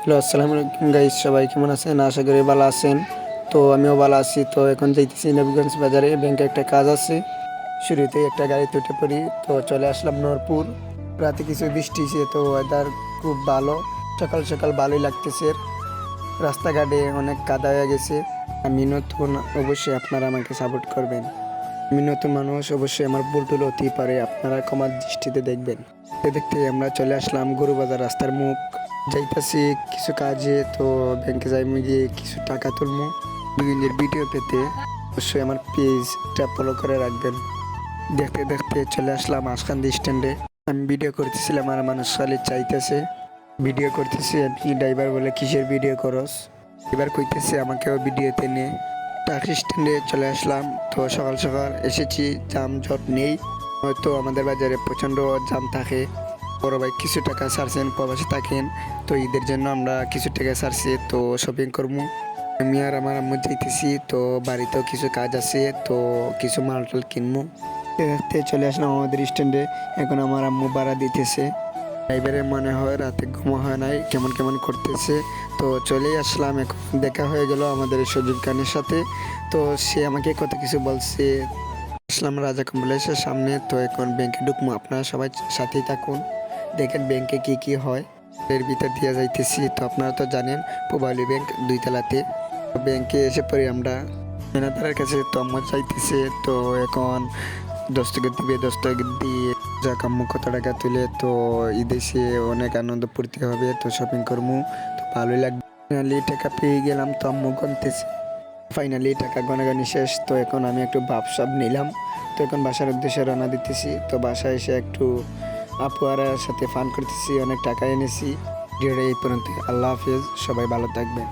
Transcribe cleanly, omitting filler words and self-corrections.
Hello, আসসালামু আলাইকুম guys, সবাই কেমন আছেন? আশা করি ভালো আছেন। তো আমিও ভালো আছি। তো এখন যাইতেছি নবীগঞ্জ বাজারে, ব্যাংকে একটা কাজ আছে। শুরুতেই একটা গাড়িতে উঠে পড়ি। তো চলে আসলাম নূরপুর। রাতে কিছু বৃষ্টি হয়েছে, তো ওয়েদার খুব ভালো। সকাল সকাল ভালোই লাগতেছে। রাস্তাঘাটে অনেক কাদা হয়ে গেছে। আমি নতুন, অবশ্যই আপনারা আমাকে সাপোর্ট করবেন। আমি নতুন মানুষ, অবশ্যই আমার ভুল টুল হতেই পারে, আপনারা ক্ষমার দৃষ্টিতে দেখবেন। দেখতে দেখতে আমরা চলে আসলাম গরুবাজার রাস্তার মুখ। যাইতাছি কিছু কাজে, তো ব্যাংকে যাই গিয়ে কিছু টাকা তুলবো। বিভিন্ন ভিডিও পেতে অবশ্যই আমার পেজটা ফলো করে রাখবেন। দেখতে দেখতে চলে আসলাম আশকান্দি স্ট্যান্ডে। আমি ভিডিও করতেছিলাম আর মানুষ খালি চাইতেছে ভিডিও করতেছি। আপনি ড্রাইভার বলে কিসের ভিডিও করস? এবার কইতেছে আমাকেও ভিডিওতে নে। ট্যাক্সি স্ট্যান্ডে চলে আসলাম। তো সকাল সকাল এসেছি, যানজট নেই। হয়তো আমাদের বাজারে প্রচণ্ড জাম থাকে। বড় ভাই কিছু টাকা ছাড়ছেন, প্রবাসী থাকেন, তো ঈদের জন্য আমরা কিছু টাকা ছাড়ছি, তো শপিং করবো। আমি আর আমার আম্মু যাইতেছি। তো বাড়িতেও কিছু কাজ আছে, তো কিছু মালটাল কিনবো। দেখতে চলে আসলাম আমাদের স্ট্যান্ডে। এখন আমার আম্মু ভাড়া দিতেছে। ড্রাইভারের মনে হয় রাতে ঘুম হয় নাই, কেমন কেমন করতেছে। তো চলেই আসলাম। এখন দেখা হয়ে গেল আমাদের সজীব খানের সাথে। তো সে আমাকে কত কিছু বলছে। আসলাম রাজা কমপ্লেক্সের সামনে। তো এখন ব্যাংকে ঢুকবো, আপনারা সবাই সাথেই থাকুন, দেখেন ব্যাংকে কি কি হয়। এর ভিতর দিয়ে যাইতেছি। তো আপনারা তো জানেন পূবালী ব্যাংক 2 তলাতে। ব্যাংকে এসে পড়ি আমরা ম্যানেজারের কাছে। তো আম্মু চাইতেছে, তো এখন দস্তখত দিবে। দস্তখত দিয়ে যাক আম্মু কত টাকা তুলে, তো ঈদেশে অনেক আনন্দ ফুর্তি হবে, তো শপিং করবো, তো ভালোই লাগবে। ফাইনালি টাকা পেয়ে গেলাম, তো আম্মু গনতেছে। ফাইনালি টাকা গনাগনি শেষ। তো এখন আমি একটু ভাবসাব নিলাম। তো এখন বাসার উদ্দেশ্যে রওনা দিতেছি। তো বাসায় এসে একটু আপুয়ার সাথে ফান করতেছি, অনেক টাকা এনেছি। ভিডিওটা এই পর্যন্ত। আল্লাহ হাফিজ, সবাই ভালো থাকবেন।